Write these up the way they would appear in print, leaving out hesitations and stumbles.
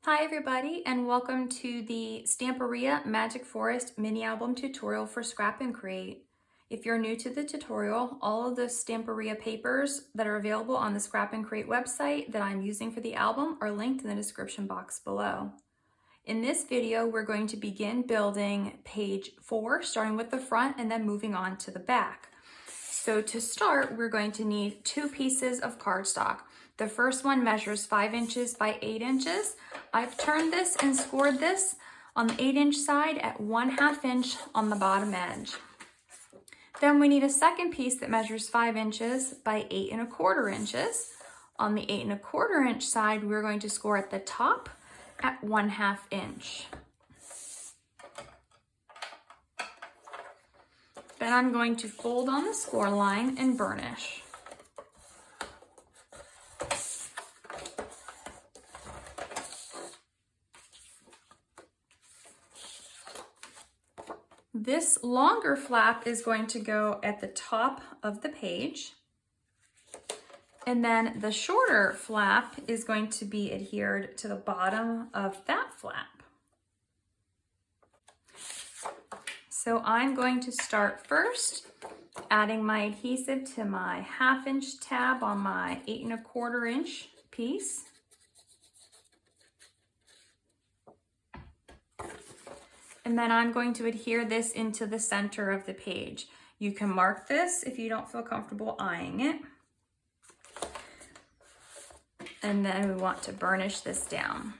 Hi everybody, and welcome to the Stamperia Magic Forest mini album tutorial for ScrapNCreate. If you're new to the tutorial, all of the Stamperia papers that are available on the ScrapNCreate website that I'm using for the album are linked in the description box below. In this video, we're going to begin building page 4, starting with the front and then moving on to the back. So to start, we're going to need 2 pieces of cardstock. The first one measures 5 inches by 8 inches. I've turned this and scored this on the 8-inch side at 1/2 inch on the bottom edge. Then we need a second piece that measures 5 inches by 8 1/4 inches. On the 8 1/4 inch side, we're going to score at the top at 1/2 inch. Then I'm going to fold on the score line and burnish. This longer flap is going to go at the top of the page, and then the shorter flap is going to be adhered to the bottom of that flap. So I'm going to start first adding my adhesive to my 1/2 inch tab on my 8 1/4 inch piece. And then I'm going to adhere this into the center of the page. You can mark this if you don't feel comfortable eyeing it. And then we want to burnish this down.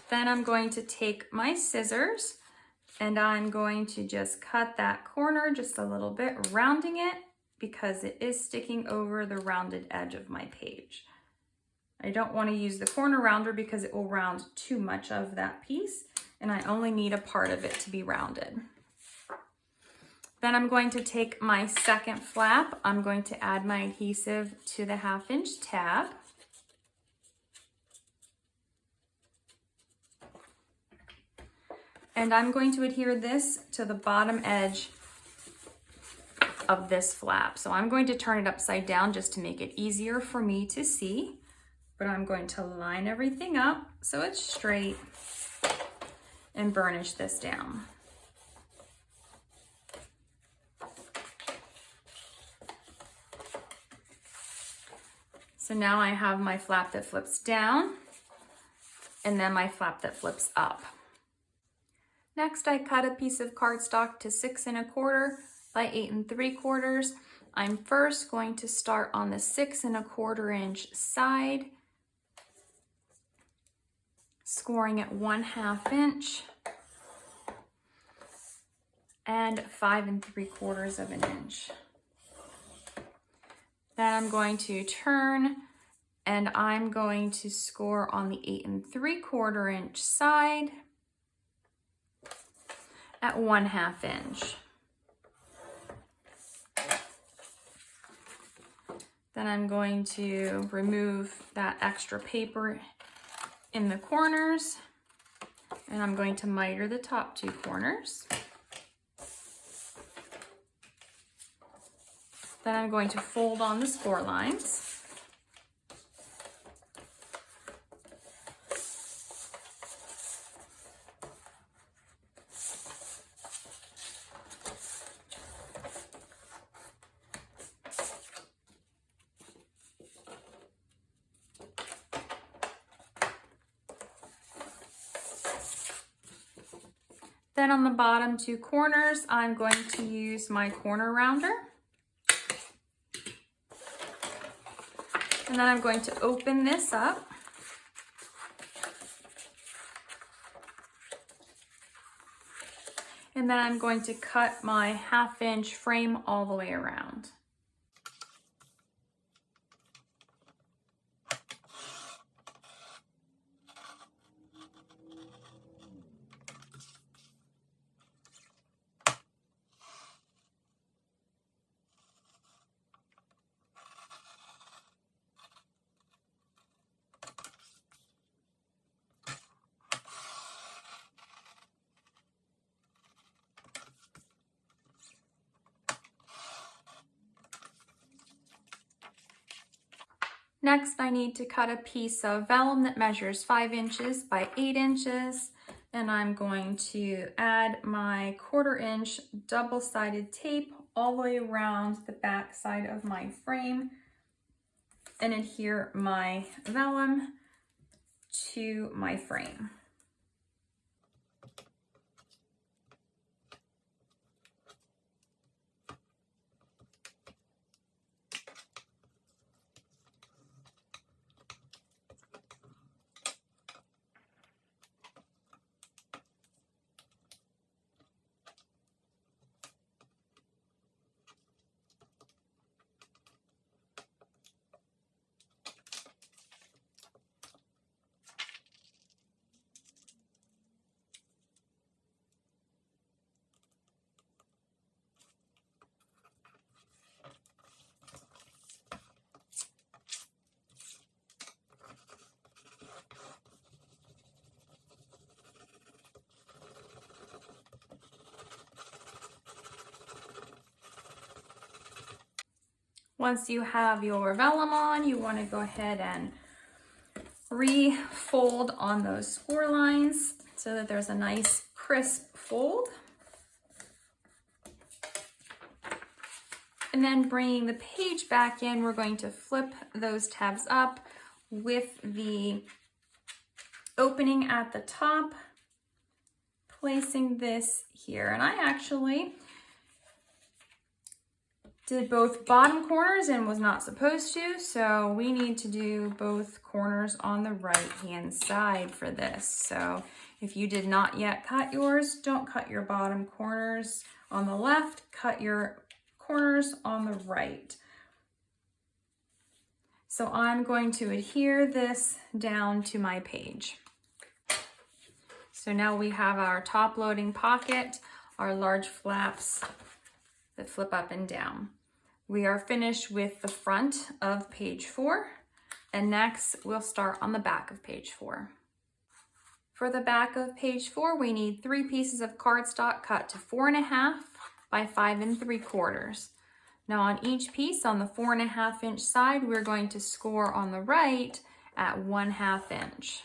Then I'm going to take my scissors and I'm going to just cut that corner just a little bit, rounding it because it is sticking over the rounded edge of my page. I don't want to use the corner rounder because it will round too much of that piece, and I only need a part of it to be rounded. Then I'm going to take my second flap. I'm going to add my adhesive to the 1/2 inch tab. And I'm going to adhere this to the bottom edge of this flap. So I'm going to turn it upside down just to make it easier for me to see, but I'm going to line everything up so it's straight and burnish this down. So now I have my flap that flips down and then my flap that flips up. Next, I cut a piece of cardstock to 6 1/4 by 8 3/4. I'm first going to start on the 6 1/4 inch side, scoring at 1/2 inch and 5 3/4 of an inch. Then I'm going to turn and I'm going to score on the 8 3/4 inch side at 1/2 inch. Then I'm going to remove that extra paper in the corners, and I'm going to miter the top 2 corners. Then I'm going to fold on the score lines. Then on the bottom 2 corners, I'm going to use my corner rounder. And then I'm going to open this up. And then I'm going to cut my 1/2 inch frame all the way around. Next, I need to cut a piece of vellum that measures 5 inches by 8 inches. And I'm going to add my 1/4 inch double-sided tape all the way around the back side of my frame and adhere my vellum to my frame. Once you have your vellum on, you want to go ahead and refold on those score lines so that there's a nice crisp fold. And then bringing the page back in, we're going to flip those tabs up with the opening at the top, placing this here. And I actually did both bottom corners and was not supposed to, so we need to do both corners on the right hand side for this. So if you did not yet cut yours, don't cut your bottom corners on the left, cut your corners on the right. So I'm going to adhere this down to my page. So now we have our top loading pocket, our large flaps that flip up and down. We are finished with the front of page 4, and next we'll start on the back of page 4. For the back of page 4, we need 3 pieces of cardstock cut to 4.5 by 5 3/4. Now on each piece on the 4.5 inch side, we're going to score on the right at 1/2 inch.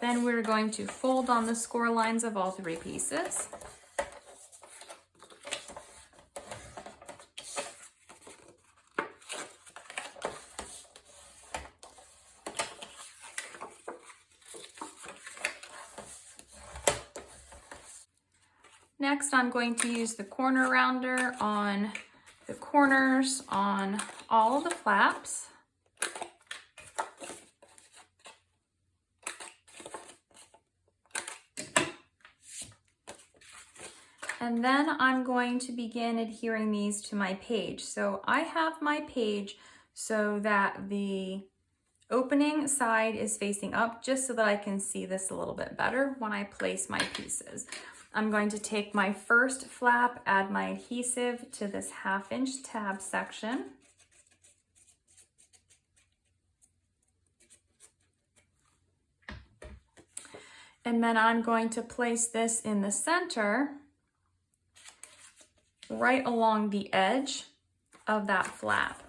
Then we're going to fold on the score lines of all 3 pieces. Next, I'm going to use the corner rounder on the corners on all of the flaps. And then I'm going to begin adhering these to my page. So I have my page so that the opening side is facing up, just so that I can see this a little bit better when I place my pieces. I'm going to take my first flap, add my adhesive to this 1/2 inch tab section. And then I'm going to place this in the center, right along the edge of that flap,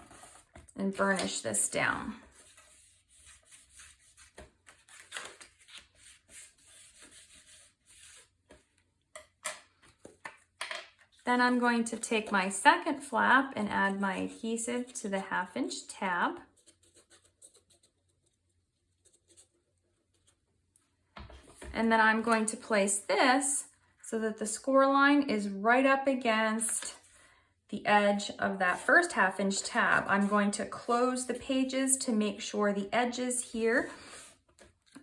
and burnish this down. Then I'm going to take my second flap and add my adhesive to the 1/2 inch tab. And then I'm going to place this so that the score line is right up against the edge of that first 1/2 inch tab. I'm going to close the pages to make sure the edges here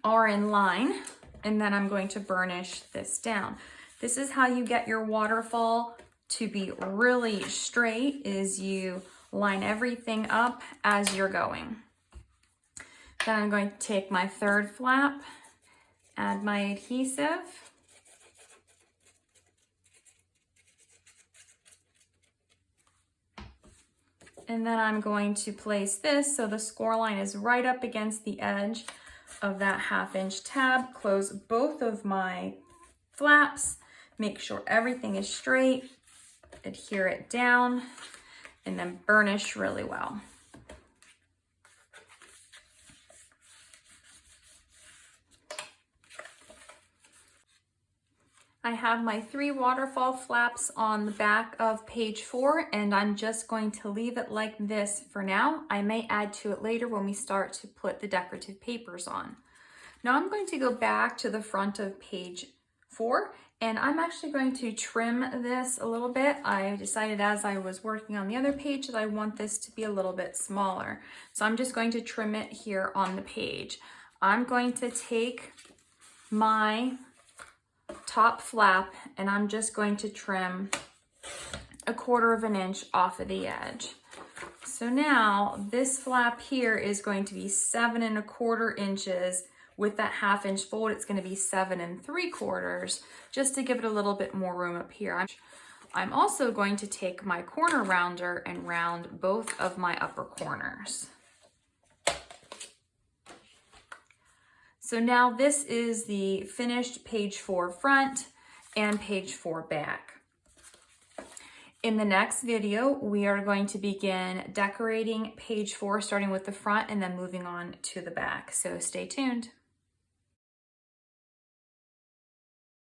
are in line, and then I'm going to burnish this down. This is how you get your waterfall to be really straight, is you line everything up as you're going. Then I'm going to take my third flap, add my adhesive, And then I'm going to place this so the score line is right up against the edge of that 1/2 inch tab. Close both of my flaps, make sure everything is straight, adhere it down, and then burnish really well. I have my 3 waterfall flaps on the back of page 4, and I'm just going to leave it like this for now. I may add to it later when we start to put the decorative papers on. Now I'm going to go back to the front of page 4, and I'm actually going to trim this a little bit. I decided as I was working on the other page that I want this to be a little bit smaller. So I'm just going to trim it here on the page. I'm going to take my top flap and I'm just going to trim 1/4 inch off of the edge. So now this flap here is going to be 7 1/4 inches. With that 1/2 inch fold, it's going to be 7 3/4, just to give it a little bit more room up here. I'm also going to take my corner rounder and round both of my upper corners. So now this is the finished page 4 front and page 4 back. In the next video, we are going to begin decorating page 4, starting with the front and then moving on to the back. So stay tuned.